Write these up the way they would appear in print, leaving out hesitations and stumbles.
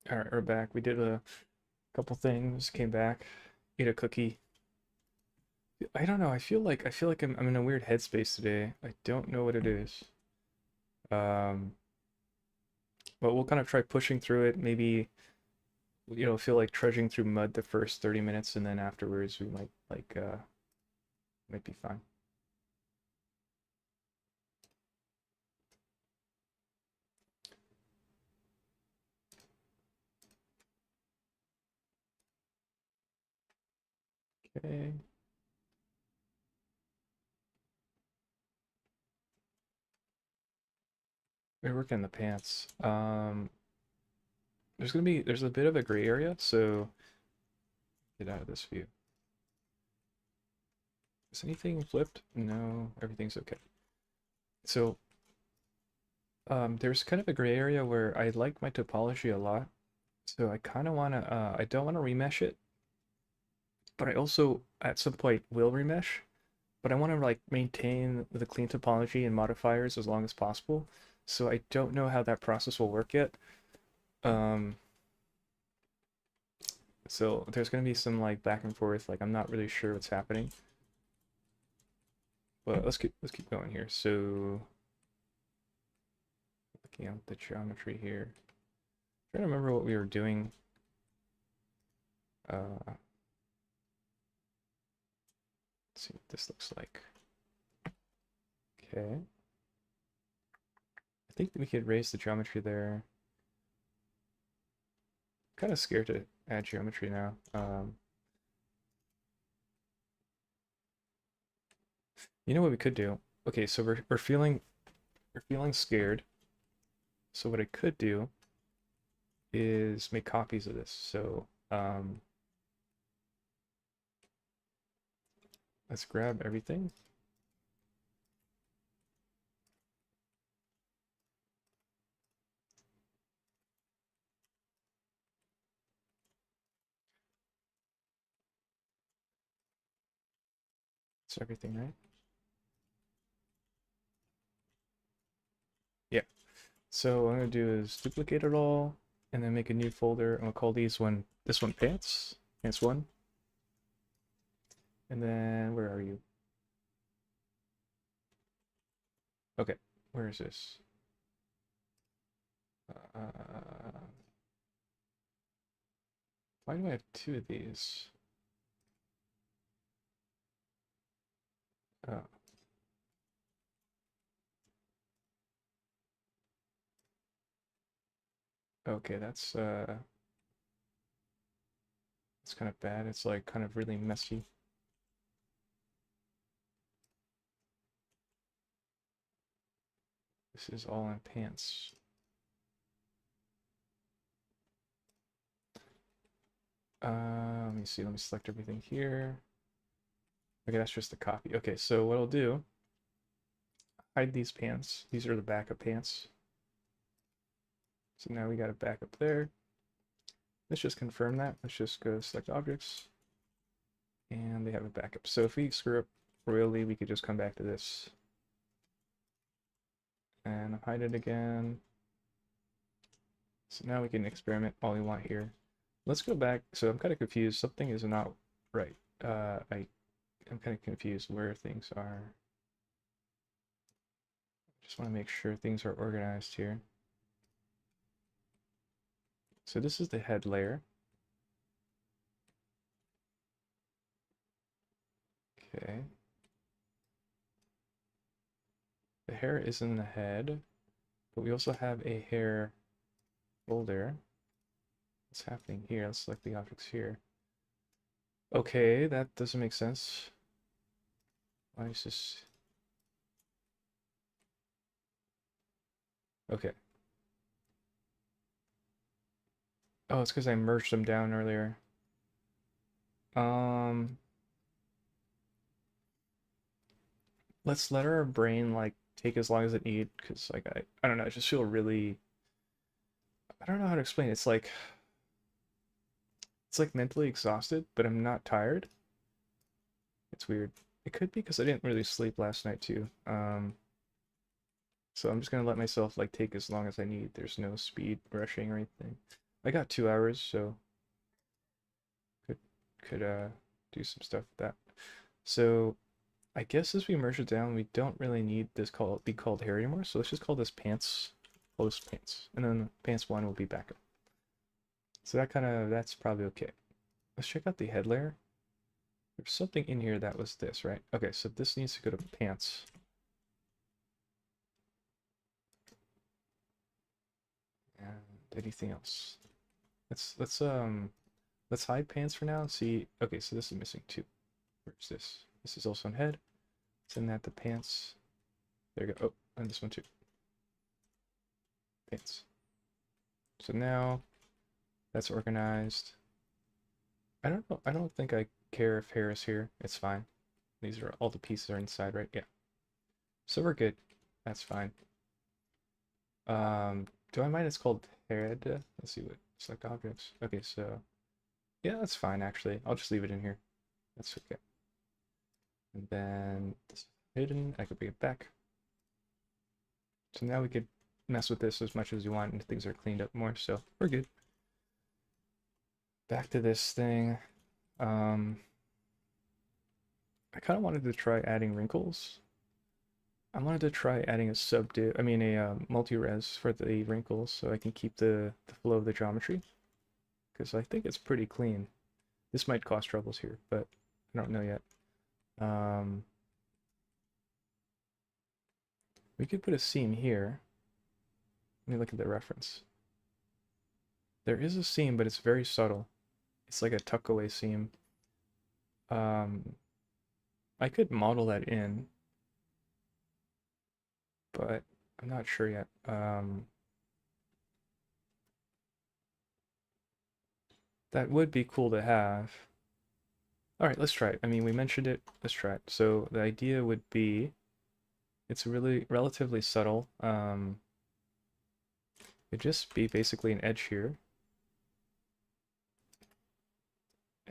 All right, we're back. We did a couple things, came back, ate a cookie. I don't know. I feel like I'm in a weird headspace today. I don't know what it is. Um, but we'll kind of try pushing through it. Maybe feel like trudging through mud the first 30 minutes, and then afterwards we might be fine. Okay. We're working the pants. There's a bit of a gray area, so get out of this view. Is anything flipped? No, everything's okay. So there's kind of a gray area where I like my topology a lot. So I kind of want to, I don't want to remesh it, but I also at some point will remesh, but I want to like maintain the clean topology and modifiers as long as possible. So I don't know how that process will work yet. Um, so there's going to be some like back and forth, like I'm not really sure what's happening, but let's keep going here. So looking at the geometry here, trying to remember what we were doing. Let's see what this looks like. Okay. I think we could raise the geometry there. Kind of scared to add geometry now. You know what we could do? Okay, so we're feeling scared. So what I could do is make copies of this. So let's grab everything. It's everything, right? Yeah. So what I'm gonna do is duplicate it all and then make a new folder and we'll call this one pants one. And then where are you? Okay, where is this? Uh, why do I have two of these? Oh, okay, that's kind of bad. It's like kind of really messy. This is all in pants. Let me see. Let me select everything here. Okay, that's just a copy. Okay, so what I'll do, hide these pants. These are the backup pants. So now we got a backup there. Let's just confirm that. Let's just go select objects. And they have a backup. So if we screw up royally, we could just come back to this. And hide it again. So now we can experiment all we want here. Let's go back. So I'm kind of confused. Something is not right. I'm kind of confused where things are. Just want to make sure things are organized here. So this is the head layer. Okay. The hair is in the head, but we also have a hair folder. What's happening here? Let's select the objects here. Okay, that doesn't make sense. Why is this? Okay. Oh, it's because I merged them down earlier. Um, let's let our brain like take as long as it need, because like I don't know, I just feel really I don't know how to explain it. It's like mentally exhausted, but I'm not tired. It's weird. It could be because I didn't really sleep last night too. So I'm just gonna let myself like take as long as I need. There's no speed rushing or anything. I got 2 hours, so could could do some stuff with that. So I guess as we merge it down, we don't really need this be called hair anymore. So let's just call this pants, post pants, and then pants one will be backup. So that's probably okay. Let's check out the head layer. There's something in here that was this, right? Okay, so this needs to go to pants. And anything else? Let's hide pants for now and see. Okay, so this is missing too. Where's this? This is also on head. Send that to pants. There you go. Oh, and this one too. Pants. So now that's organized. I don't know. I don't think I care if hair is here. It's fine. These are all the pieces are inside, right? Yeah. So we're good. That's fine. Do I mind it's called head? Let's see what select objects. Okay, so yeah, that's fine actually. I'll just leave it in here. That's okay. And then this is hidden. I could bring it back. So now we could mess with this as much as you want and things are cleaned up more, so we're good. Back to this thing. I kind of wanted to try adding wrinkles. I wanted to try adding a multi-res for the wrinkles so I can keep the flow of the geometry. Because I think it's pretty clean. This might cause troubles here, but I don't know yet. We could put a seam here. Let me look at the reference. There is a seam, but it's very subtle. It's like a tuck away seam. I could model that in, but I'm not sure yet. That would be cool to have. All right, let's try it. I mean, we mentioned it. Let's try it. So the idea would be, it's really relatively subtle. It'd just be basically an edge here.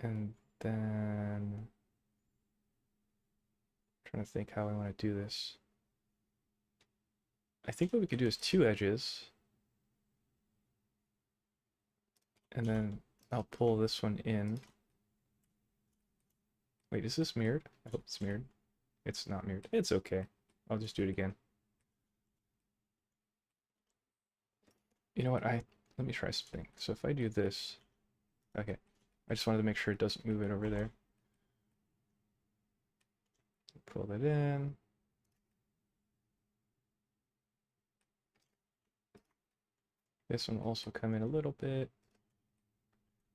And then, I'm trying to think how I want to do this. I think what we could do is two edges. And then I'll pull this one in. Wait, is this mirrored? I hope it's mirrored. It's not mirrored. It's okay. I'll just do it again. You know what? Let me try something. So if I do this, okay. I just wanted to make sure it doesn't move it over there. Pull that in. This one will also come in a little bit.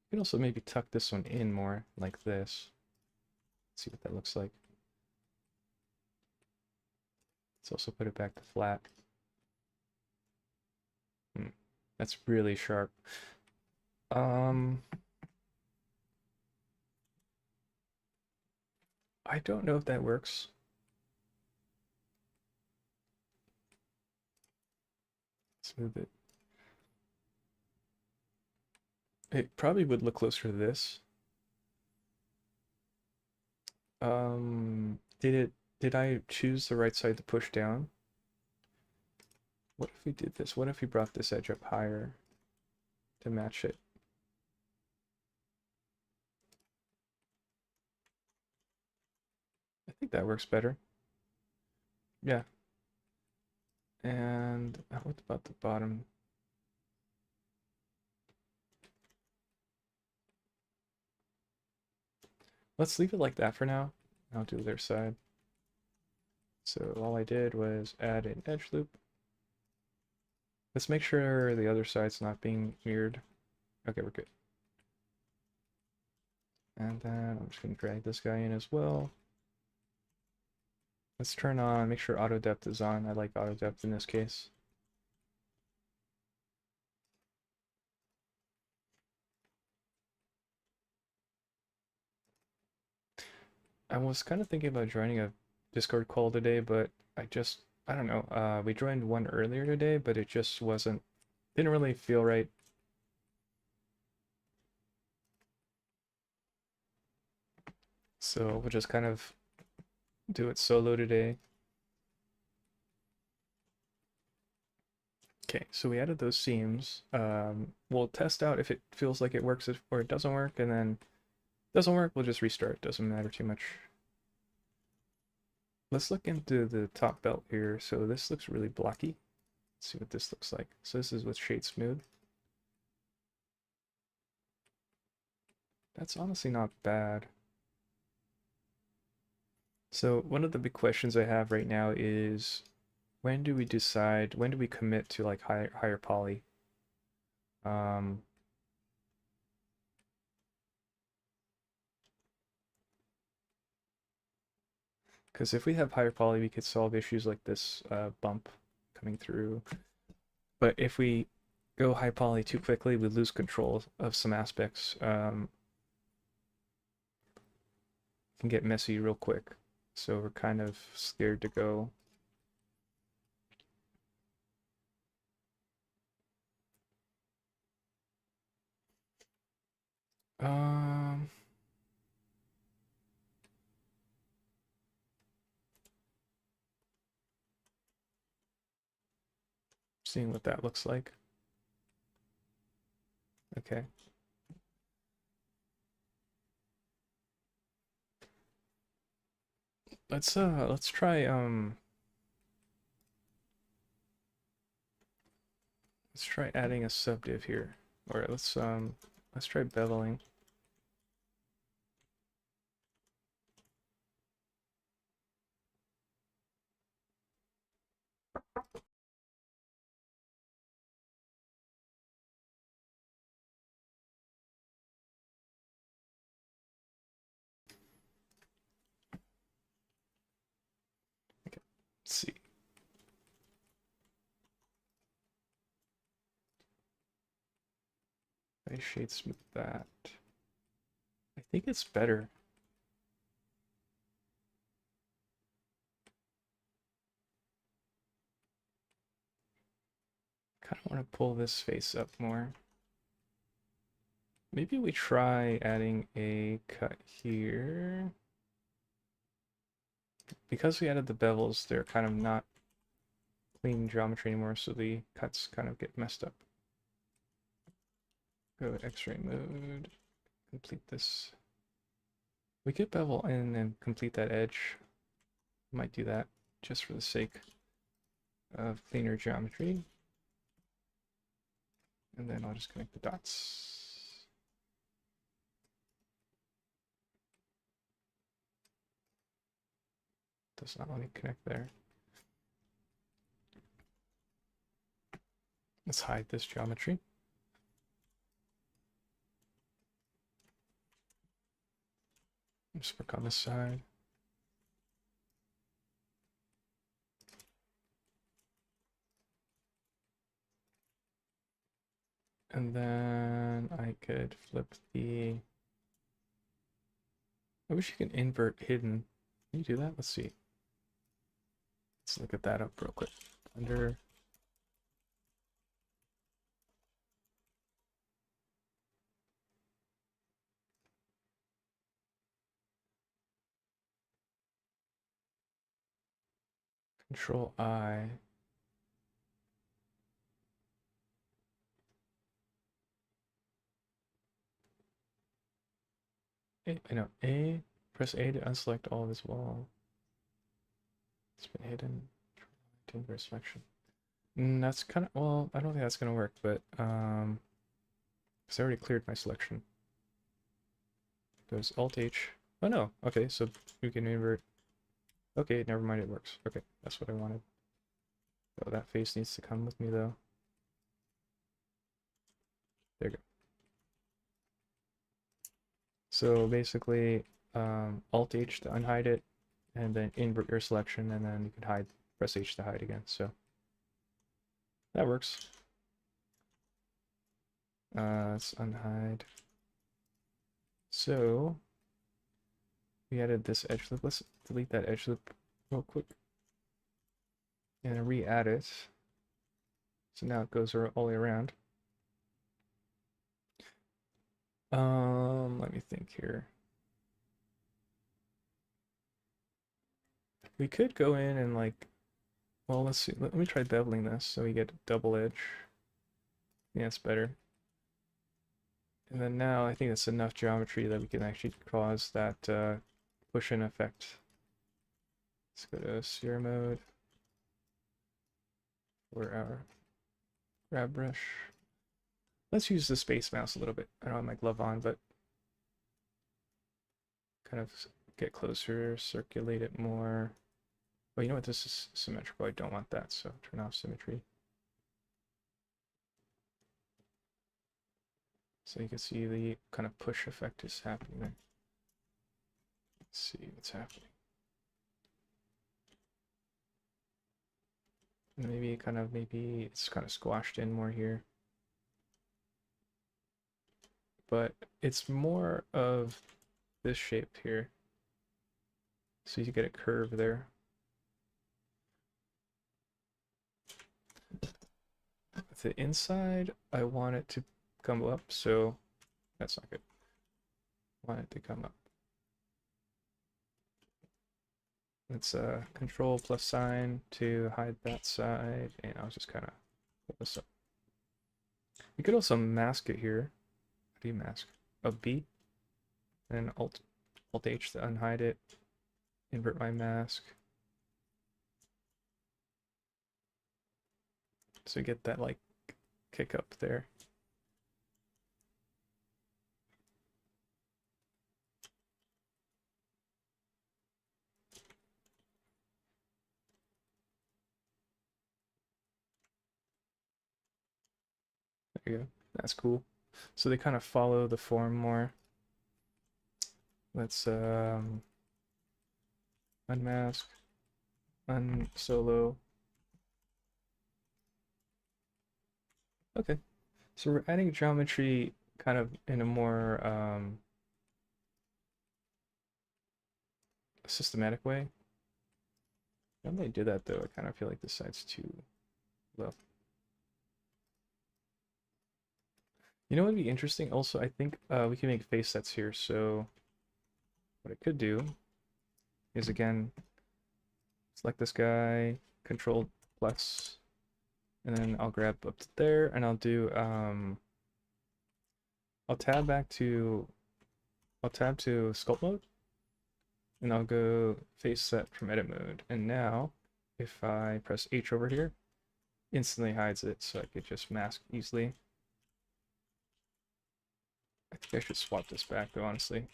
You can also maybe tuck this one in more, like this. Let's see what that looks like. Let's also put it back to flat. That's really sharp. I don't know if that works. Let's move it. It probably would look closer to this. Did I choose the right side to push down? What if we did this? What if we brought this edge up higher to match it? I think that works better. Yeah. And what about the bottom? Let's leave it like that for now. I'll do the other side. So all I did was add an edge loop. Let's make sure the other side's not being mirrored. Okay, we're good. And then I'm just going to drag this guy in as well. Let's turn on, make sure auto depth is on. I like auto depth in this case. I was kind of thinking about joining a Discord call today, but I don't know. We joined one earlier today, but it just didn't really feel right. So we'll just kind of do it solo today. Okay, so we added those seams. We'll test out if it feels like it works or it doesn't work, and then doesn't work, we'll just restart. Doesn't matter too much. Let's look into the top belt here. So this looks really blocky. Let's see what this looks like. So this is with shade smooth. That's honestly not bad. So one of the big questions I have right now is when do we decide, when do we commit to like higher poly? Um, because if we have higher poly, we could solve issues like this bump coming through. But if we go high poly too quickly, we lose control of some aspects. Can get messy real quick. So we're kind of scared to go. Um, Seeing what that looks like. Okay. Let's try let's try adding a subdiv here. Or let's try beveling. Okay. Let's see. I shade smooth that. I think it's better. Kind of want to pull this face up more. Maybe we try adding a cut here. Because we added the bevels, they're kind of not clean geometry anymore, so the cuts kind of get messed up. Go X-ray mode, complete this. We could bevel in and complete that edge. Might do that just for the sake of cleaner geometry. And then I'll just connect the dots. Does not let me connect there. Let's hide this geometry. Just work on this side. And then I could flip the... I wish you can invert hidden. Can you do that? Let's see. Let's look at that up real quick. Under... Control I. I know, A. Press A to unselect all of this wall. It's been hidden. To invert selection. That's kind of, well, I don't think that's going to work, but, because I already cleared my selection. Goes Alt H. Oh no, okay, so you can invert. Okay, never mind, it works. Okay, that's what I wanted. Oh, that face needs to come with me though. There you go. So basically, Alt H to unhide it, and then invert your selection, and then you can hide, press H to hide again. So that works. Let's unhide. So we added this edge loop. Let's delete that edge loop real quick and re-add it. So now it goes all the way around. Let me think here. We could go in and like Well, let's see. Let me try beveling this so we get a double edge. Yeah, it's better. And then now I think that's enough geometry that we can actually cause that push-in effect. Let's go to sphere mode for our grab brush. Let's use the space mouse a little bit. I don't have my glove on, but kind of get closer, circulate it more. Well, you know what? This is symmetrical. I don't want that, so turn off symmetry. So you can see the kind of push effect is happening there. Let's see what's happening. And maybe it's kind of squashed in more here. But it's more of this shape here. So you get a curve there. With the inside, I want it to come up, so that's not good. I want it to come up. Let's control plus sign to hide that side, and I'll just kind of pull this up. You could also mask it here. How do you mask? Oh, B, and Alt H to unhide it. Invert my mask. So get that like kick up there. There you go. That's cool. So they kind of follow the form more. Let's unmask, unsolo. Okay, so we're adding geometry kind of in a more systematic way. When they do that though, I kind of feel like this side's too low. You know what would be interesting? Also, I think we can make face sets here. So what I could do is again select this guy, Control plus, and then I'll grab up to there, and I'll do I'll tab to sculpt mode, and I'll go face set from edit mode. And now, if I press H over here, instantly hides it, so I could just mask easily. I think I should swap this back though, honestly.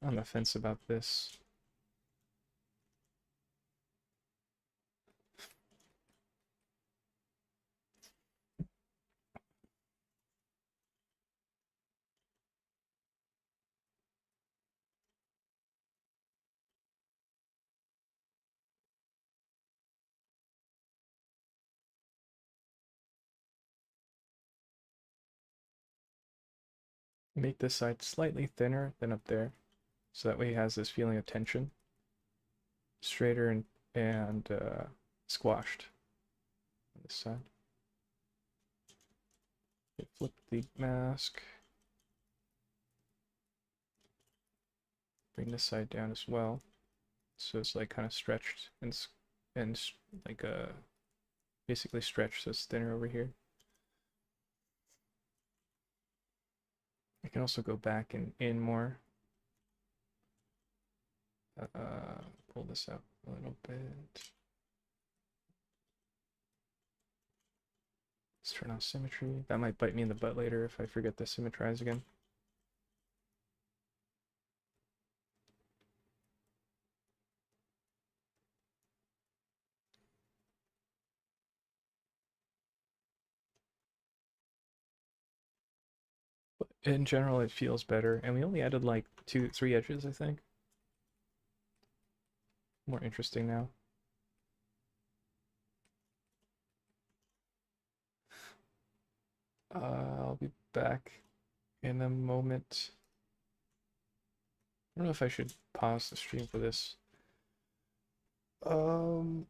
I'm on the fence about this. Make this side slightly thinner than up there, so that way he has this feeling of tension. Straighter and squashed on this side. Flip the mask. Bring this side down as well, so it's like kind of stretched and like basically stretched, so it's thinner over here. I can also go back and in more. Pull this out a little bit. Let's turn off symmetry. That might bite me in the butt later if I forget to symmetrize again. But in general, it feels better, and we only added like 3 edges, I think. More interesting now. I'll be back in a moment. I don't know if I should pause the stream for this. Um,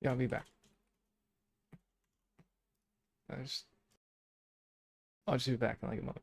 Yeah, I'll be back. I just, I'll just be back in like a moment.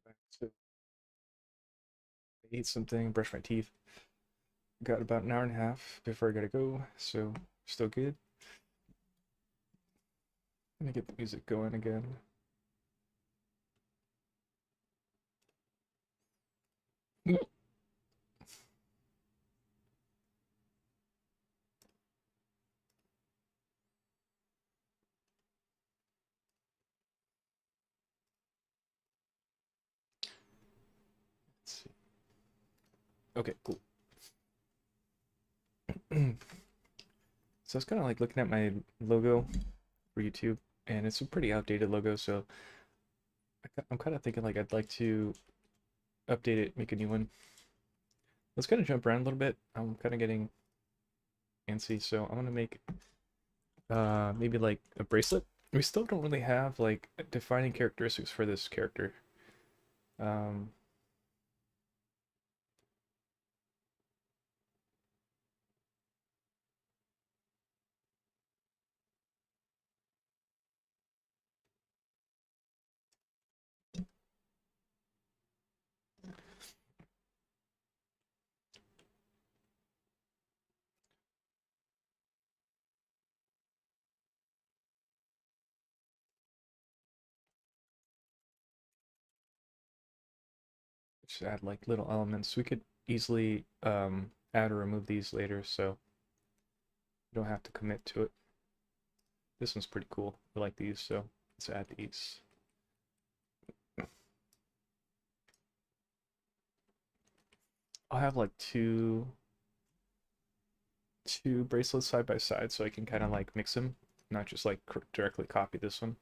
back to eat something, brush my teeth. Got about an hour and a half before I gotta go, so still good. Let me get the music going again. Let's see. Okay, cool. So I was kind of like looking at my logo for YouTube, and it's a pretty outdated logo, so I'm kind of thinking like I'd like to update it, make a new one. Let's kind of jump around a little bit. I'm kind of getting antsy, so I want to make maybe like a bracelet. We still don't really have like defining characteristics for this character. Um, just add like little elements. We could easily add or remove these later, so you don't have to commit to it. This one's pretty cool. I like these, so let's add these. I'll have like two bracelets side by side so I can kind of like mix them, not just like directly copy this one.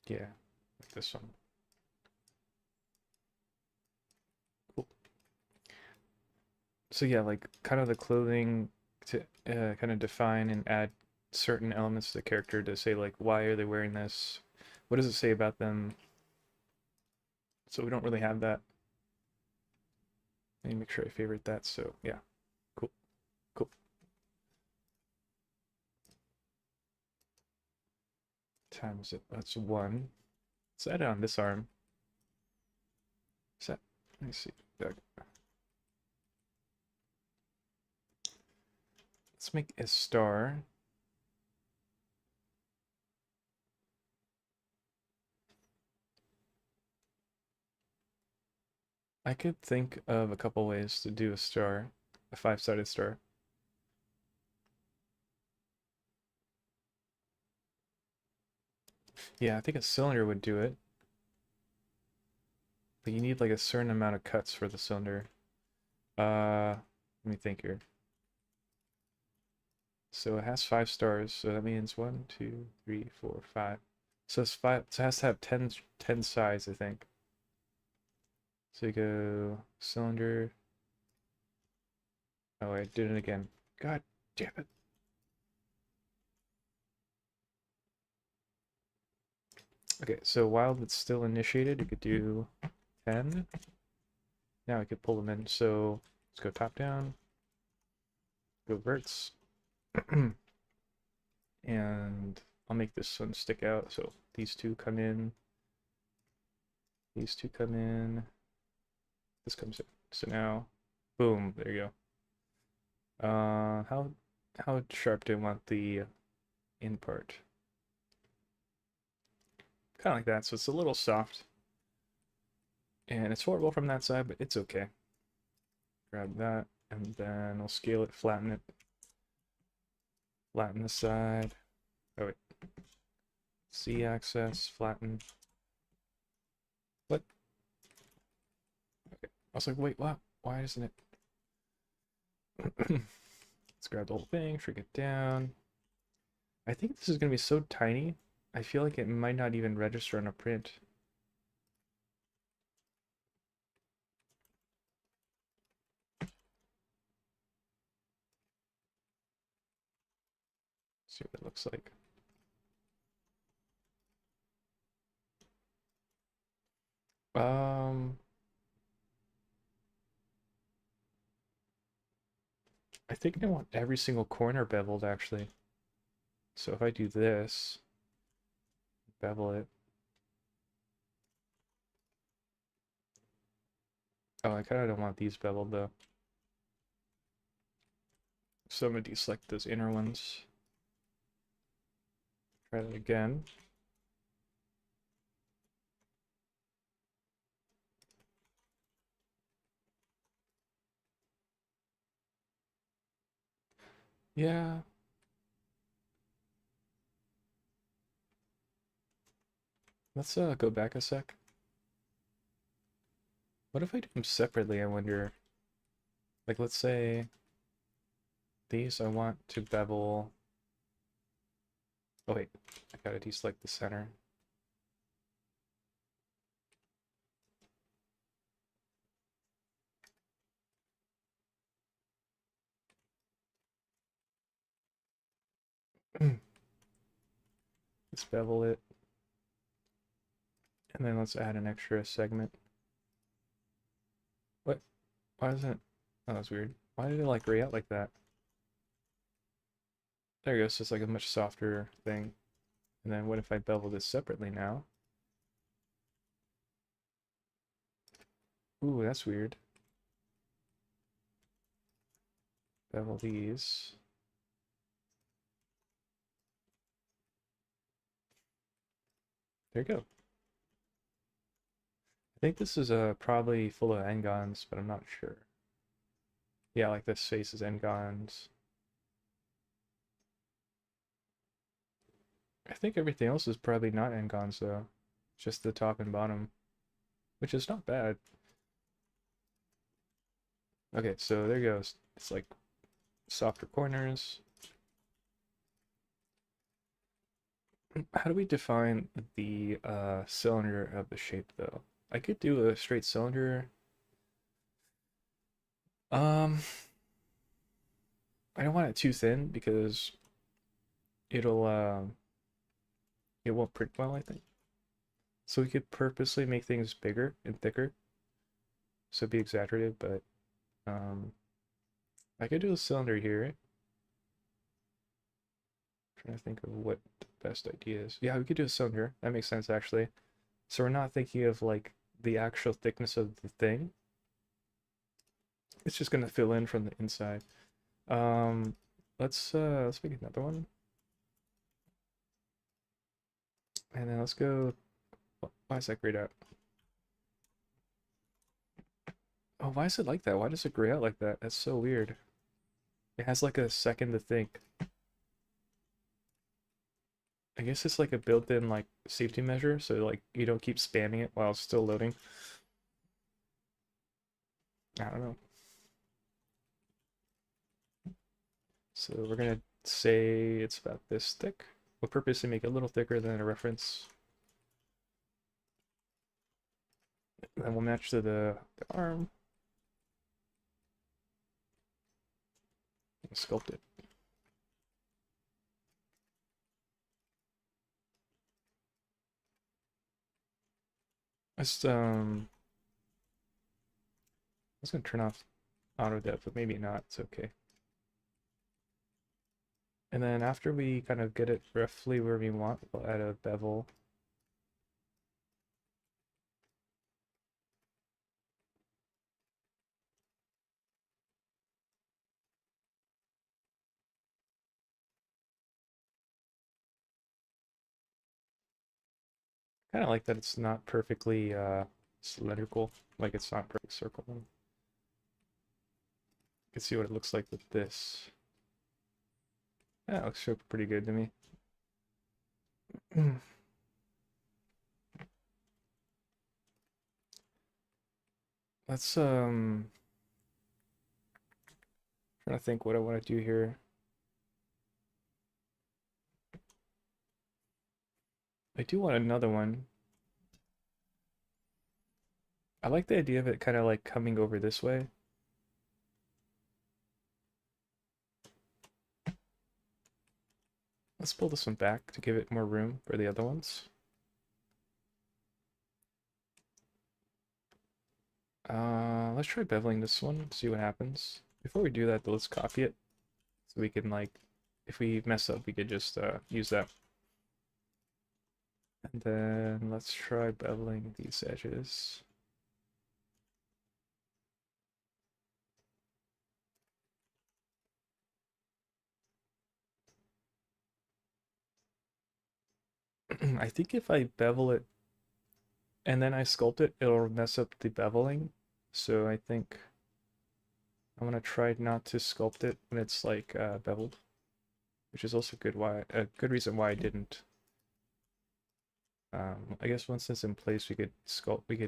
Yeah, like this one. Cool. So yeah, like kind of the clothing to kind of define and add certain elements to the character to say like why are they wearing this? What does it say about them? So we don't really have that. Let me make sure I favorite that. So yeah, cool, cool. Times it. That's one. Let's add it on this arm. Set. Let me see. Let's make a star. I could think of a couple ways to do a star, a five-sided star. Yeah, I think a cylinder would do it. But you need like a certain amount of cuts for the cylinder. Let me think here. So it has 5 stars, so that means 1, 2, 3, 4, 5. So it's 5, so it has to have 10 sides, I think. So you go cylinder. Oh, I did it again. God damn it. Okay, so while it's still initiated, you could do 10. Now I could pull them in. So let's go top down, go verts, and I'll make this one stick out. So these two come in, these two come in, this comes in. So now, boom, there you go. How sharp do I want the in part? Kind of like that. So it's a little soft, and it's horrible from that side, but it's okay. Grab that, and then I'll scale it, flatten it, flatten the side. Oh wait, Z-axis, flatten. What? Okay. I was like, wait, what? Why isn't it? Let's grab the whole thing, shrink it down. I think this is going to be so tiny, I feel like it might not even register on a print. See what it looks like. Um, I think I want every single corner beveled actually. So if I do this, bevel it. Oh, I kind of don't want these beveled though. So I'm gonna deselect those inner ones. Try that again. Yeah. Let's go back a sec. What if I do them separately, I wonder? Like, let's say these I want to bevel. Oh wait, I gotta deselect the center. Let's bevel it. And then let's add an extra segment. What? Why isn't it? Oh, that's weird. Why did it like gray out like that? There it goes, so it's like a much softer thing. And then what if I bevel this separately now? Ooh, that's weird. Bevel these. There you go. I think this is probably full of n-gons, but I'm not sure. Yeah, like this face is n-gons. I think everything else is probably not n-gons though. Just the top and bottom, which is not bad. Okay, so there goes. It's like softer corners. How do we define the cylinder of the shape though? I could do a straight cylinder. Um, I don't want it too thin because it'll it won't print well, I think. So we could purposely make things bigger and thicker, so be exaggerated, but I could do a cylinder here. Trying to think of what the best idea is. Yeah, we could do a cylinder. That makes sense actually. So we're not thinking of like the actual thickness of the thing. It's just gonna fill in from the inside. Um, let's make another one, and then let's go. Why is that grayed out? Oh, why is it like that? Why does it gray out like that? That's so weird. It has like a second to think. I guess it's like a built-in like safety measure, so like you don't keep spamming it while it's still loading. I don't know. So we're gonna say it's about this thick. We'll purposely make it a little thicker than a reference. And then we'll match to the arm. And sculpt it. I was gonna turn off auto depth, but maybe not. It's okay. And then after we kind of get it roughly where we want, we'll add a bevel. Kind of like that it's not perfectly cylindrical, like it's not perfect circle. You can see what it looks like with this. Yeah, it looks pretty good to me. Let's trying to think what I want to do here. I do want another one. I like the idea of it kind of like coming over this way. Let's pull this one back to give it more room for the other ones. Let's try beveling this one, see what happens. Before we do that, though, let's copy it so we can like, if we mess up, we could just use that. And then let's try beveling these edges. I think if I bevel it and then I sculpt it, it'll mess up the beveling. So I think I'm gonna try not to sculpt it when it's like beveled, which is also a good reason why I didn't. I guess once it's in place, we could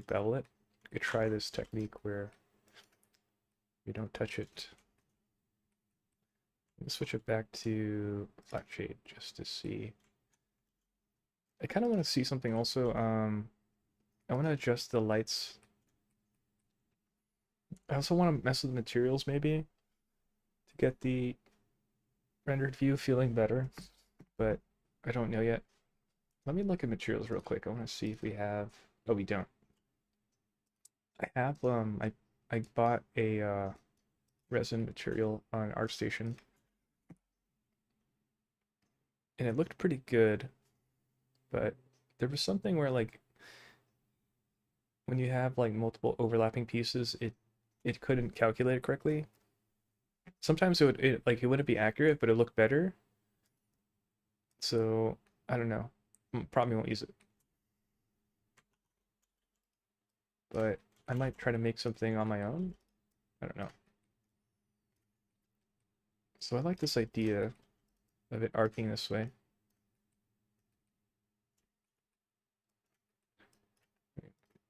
bevel it. We could try this technique where we don't touch it. Let me switch it back to flat shade just to see. I kind of want to see something also. I want to adjust the lights. I also want to mess with the materials maybe to get the rendered view feeling better, but I don't know yet. Let me look at materials real quick. I want to see if we have. Oh, we don't. I have I bought a resin material on ArtStation, and it looked pretty good, but there was something where like when you have like multiple overlapping pieces, it couldn't calculate it correctly. Sometimes it wouldn't be accurate, but it looked better. So I don't know. Probably won't use it, but I might try to make something on my own. I don't know. So I like this idea of it arcing this way.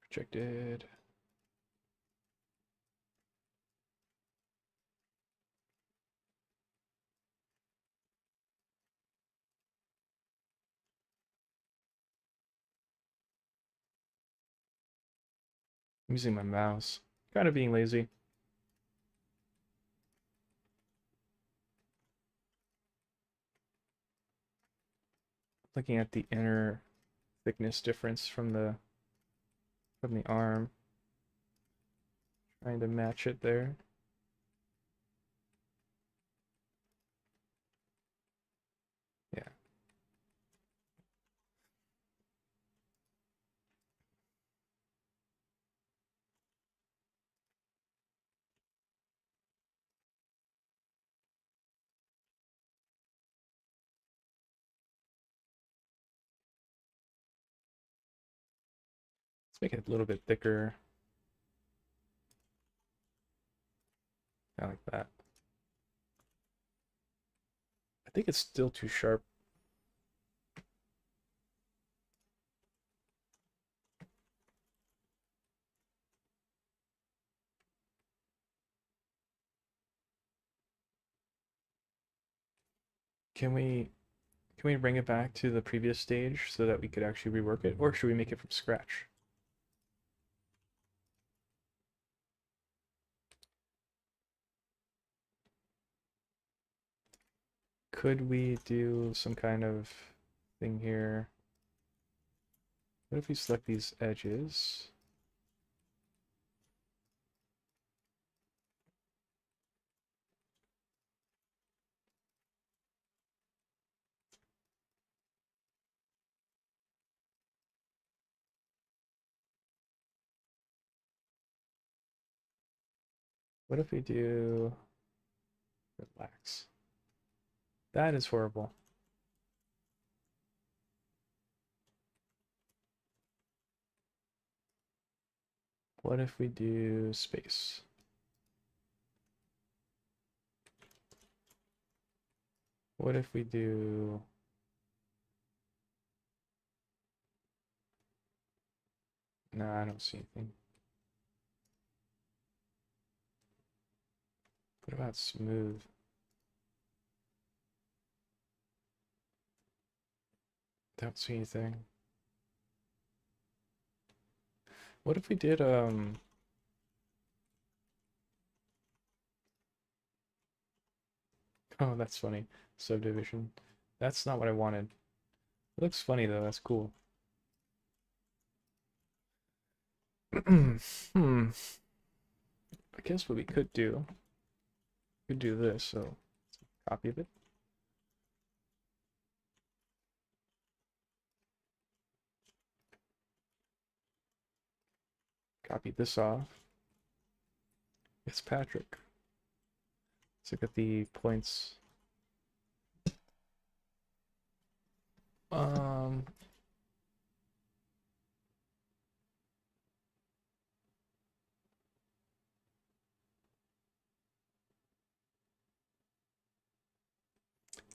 Projected. I'm using my mouse. Kind of being lazy. Looking at the inner thickness difference from the arm. Trying to match it there. Yeah. Let's make it a little bit thicker. Kind of like that. I think it's still too sharp. Can we bring it back to the previous stage so that we could actually rework it, or should we make it from scratch? Could we do some kind of thing here? What if we select these edges? What if we do relax? That is horrible. What if we do space? What if we do... No, I don't see anything. What about smooth? Don't see anything. What if we did oh, that's funny. Subdivision. That's not what I wanted. It looks funny though, that's cool. Hmm. I guess what we could do could do this, so copy of it. Copy this off. It's Patrick. Let's look at the points. Um,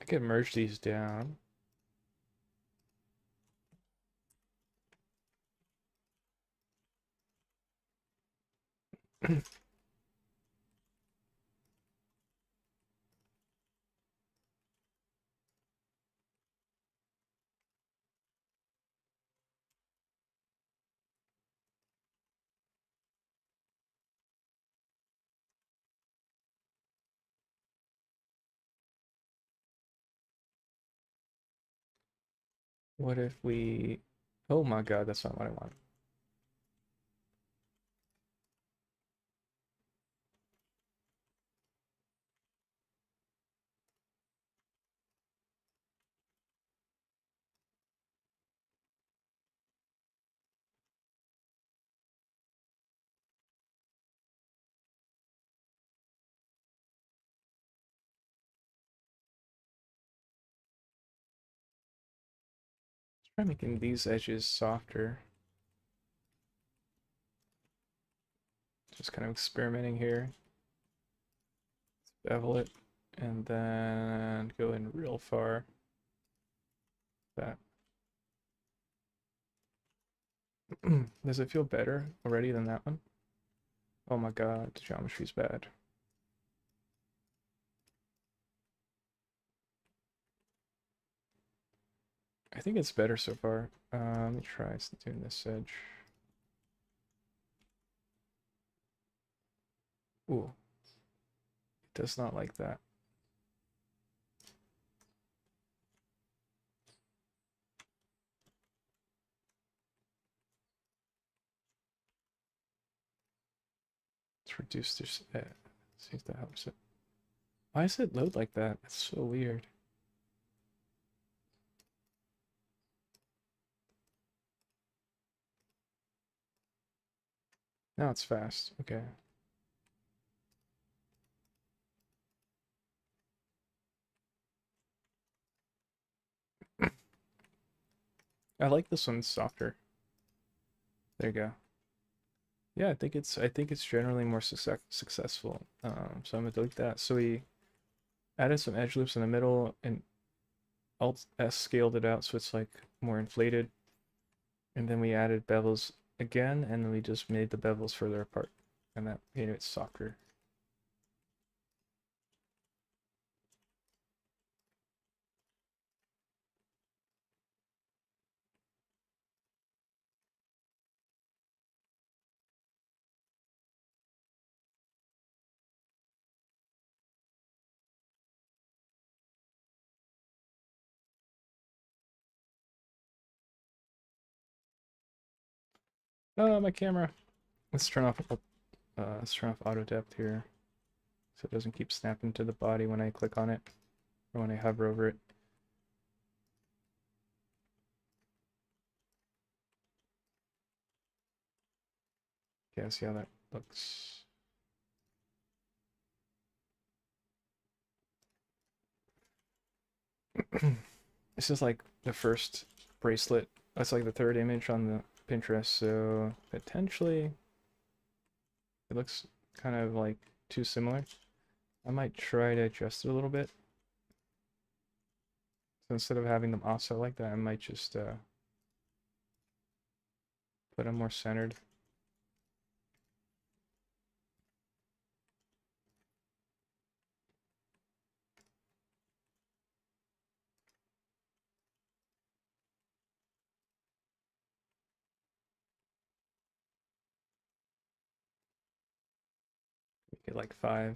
I can merge these down. What if we... Oh my god, that's not what I want. Try making these edges softer. Just kind of experimenting here. Bevel it, and then go in real far. That. Does it feel better already than that one? Oh my god, the geometry's bad. I think it's better so far. Let me try doing this edge. Ooh. It does not like that. Let's reduce this. See if that helps it. Why does it load like that? That's so weird. Now it's fast. Okay. I like this one softer. There you go. Yeah, I think it's generally more successful. So I'm gonna delete that. So we added some edge loops in the middle and Alt S scaled it out so it's like more inflated. And then we added bevels again, and then we just made the bevels further apart, and that made it softer. Oh, my camera. Let's turn off auto depth here, so it doesn't keep snapping to the body when I click on it or when I hover over it. Yeah, see how that looks. This is like the first bracelet. That's like the third image on the Pinterest, so potentially it looks kind of like too similar. I might try to adjust it a little bit. So instead of having them offset like that, I might just put them more centered. Make it like 5.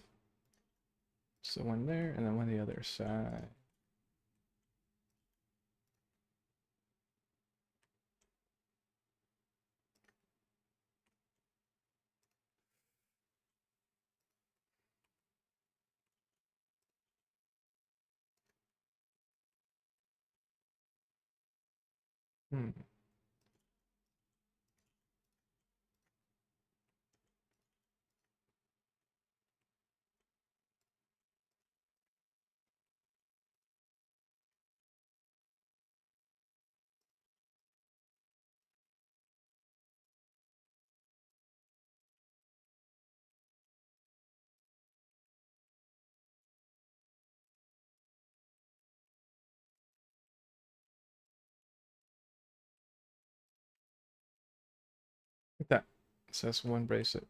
So one there, and then one the other side. Hmm. Like that. So that's one bracelet.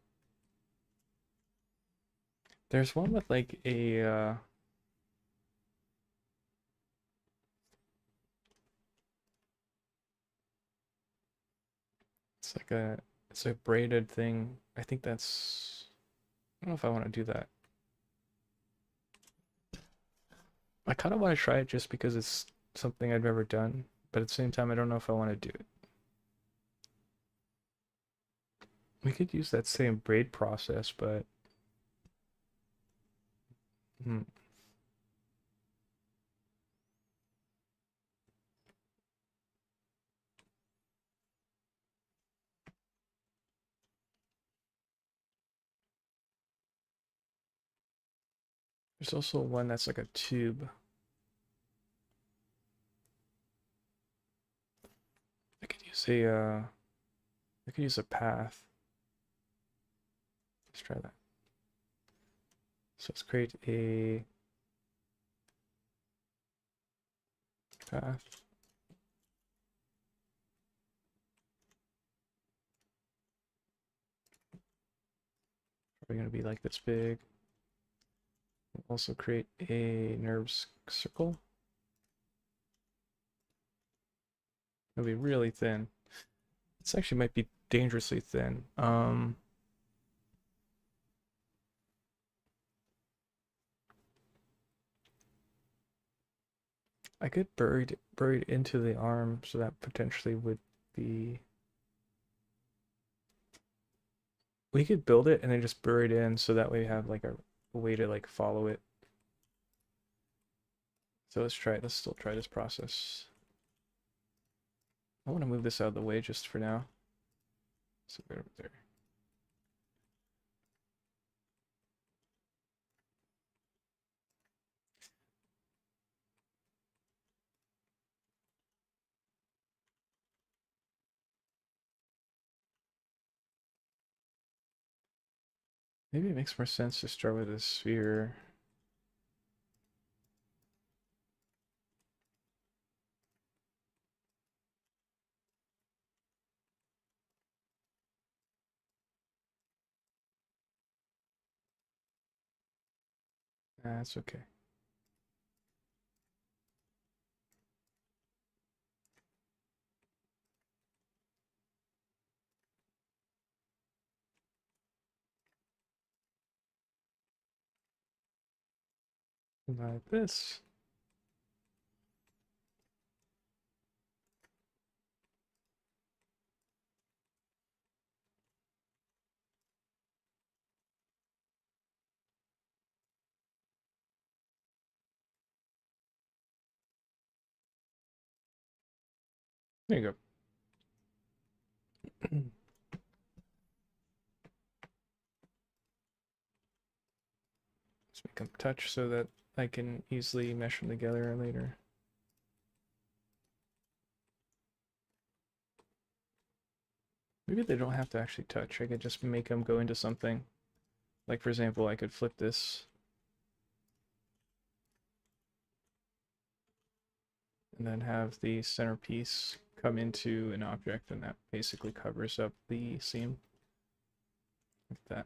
There's one with like a it's like a braided thing. I think that's I don't know if I want to do that. I kind of want to try it just because it's something I've never done, but at the same time I don't know if I want to do it. We could use that same braid process, but hmm. There's also one that's like a tube. I could use a path. Let's try that. So let's create a path. Probably gonna be like this big. We'll also create a nerves circle. It'll be really thin. This actually might be dangerously thin. I could buried into the arm, so that potentially would be. We could build it and then just bury it in, so that way we have like a way to like follow it. So let's try it. Let's still try this process. I want to move this out of the way just for now. So go over there. Maybe it makes more sense to start with a sphere. That's okay. Like this. There you go. Let's make them touch so that I can easily mesh them together later. Maybe they don't have to actually touch. I could just make them go into something. Like for example, I could flip this. And then have the centerpiece come into an object, and that basically covers up the seam. Like that.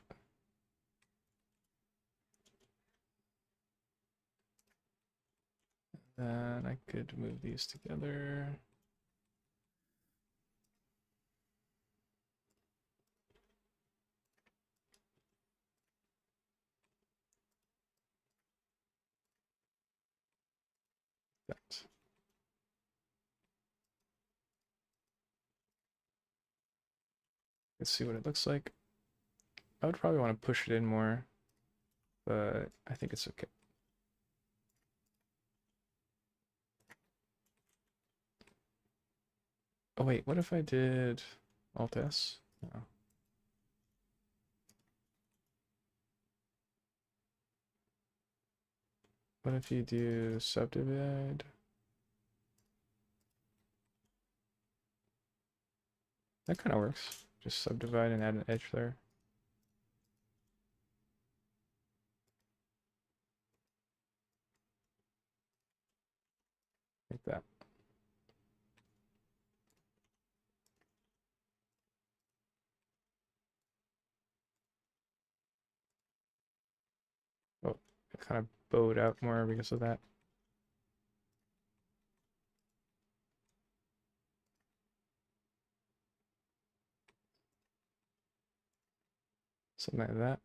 Then I could move these together. That. Let's see what it looks like. I would probably want to push it in more, but I think it's okay. Oh wait, what if I did Alt S? No. What if you do subdivide? That kind of works. Just subdivide and add an edge there. Like that. Oh, it kind of bowed out more because of that. Something like that.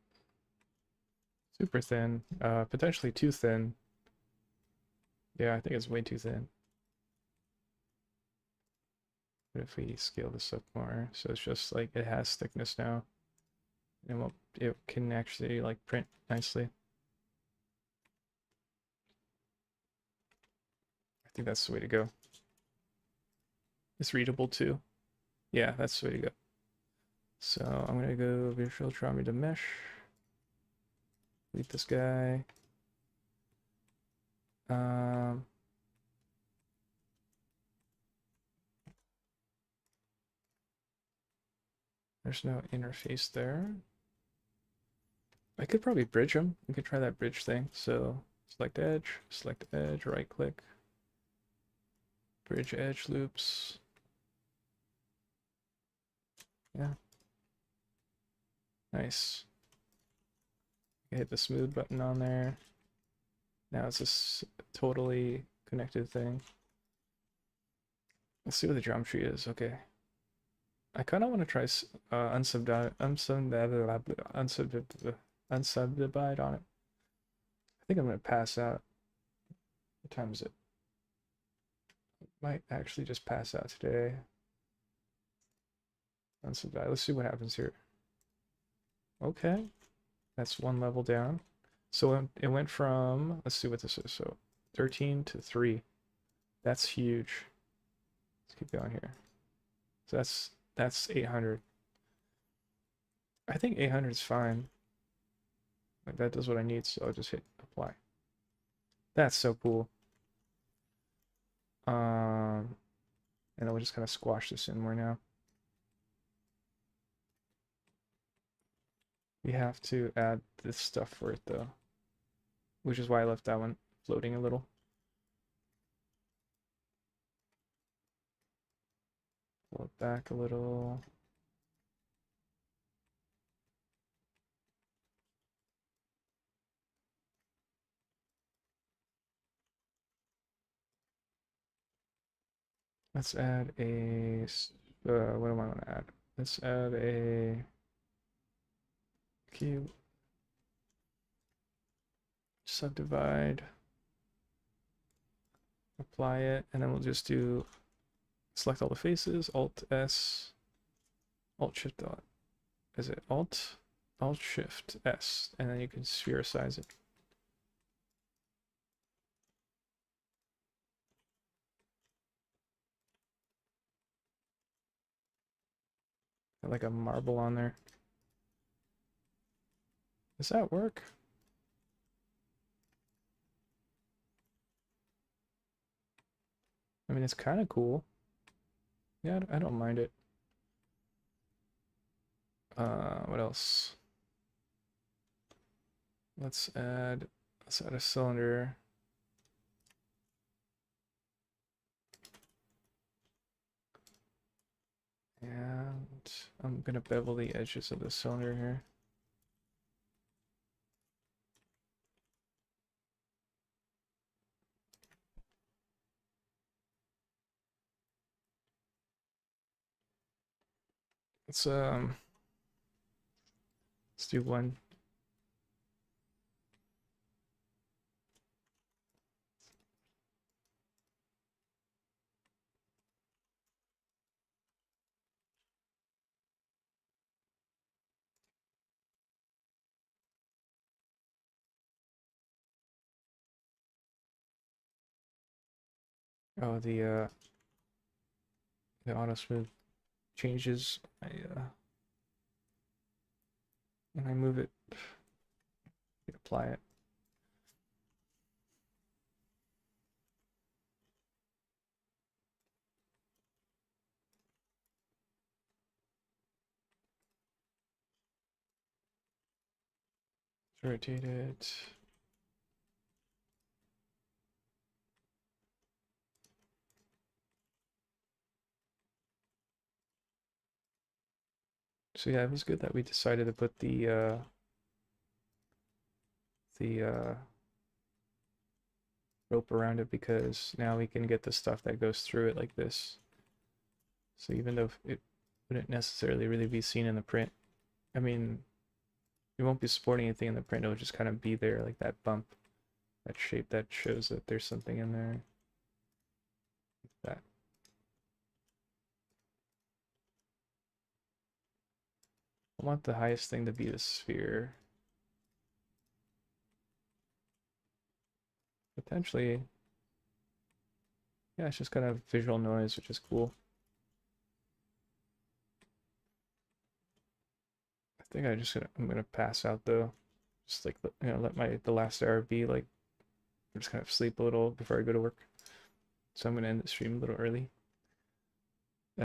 Super thin. Potentially too thin. Yeah, I think it's way too thin. What if we scale this up more? So it's just like it has thickness now. And it can actually like print nicely. I think that's the way to go. It's readable too. Yeah, that's the way to go. So I'm gonna go virtual trauma to mesh. Delete this guy. Um, there's no interface there. I could probably bridge them. We could try that bridge thing. So select edge, right click, bridge edge loops. Yeah. Nice. Hit the smooth button on there. Now it's this totally connected thing. Let's see what the geometry is. Okay. I kind of want to try unsubdivide on it. I think I'm going to pass out. What time is it? Might actually just pass out today. Unsubdivide. Let's see what happens here. Okay. That's one level down. So it went from, let's see what this is. So 13 to 3. That's huge. Let's keep going here. So that's 800. I think 800 is fine. Like that does what I need, so I'll just hit apply. That's so cool. And then we'll just kind of squash this in more now. We have to add this stuff for it though, which is why I left that one floating a little. Pull it back a little. Let's add a, what do I want to add? Let's add a cube, subdivide, apply it, and then we'll just do, select all the faces, Alt S, Alt Shift dot, is it Alt Shift S, and then you can sphericize it. Like a marble on there. Does that work? I mean, it's kind of cool. Yeah, I don't mind it. What else? Let's add a cylinder. And I'm gonna bevel the edges of the cylinder here. Let's do one. Oh, the auto smooth changes when I move it, apply it. Rotate it. So yeah, it was good that we decided to put the rope around it, because now we can get the stuff that goes through it like this. So even though it wouldn't necessarily really be seen in the print, I mean, we won't be supporting anything in the print, it'll just kind of be there, like that bump, that shape that shows that there's something in there. Like that. I want the highest thing to be the sphere. Potentially, yeah, it's just kind of visual noise, which is cool. I think I'm gonna pass out though. Just like let the last hour be like, just kind of sleep a little before I go to work. So I'm gonna end the stream a little early.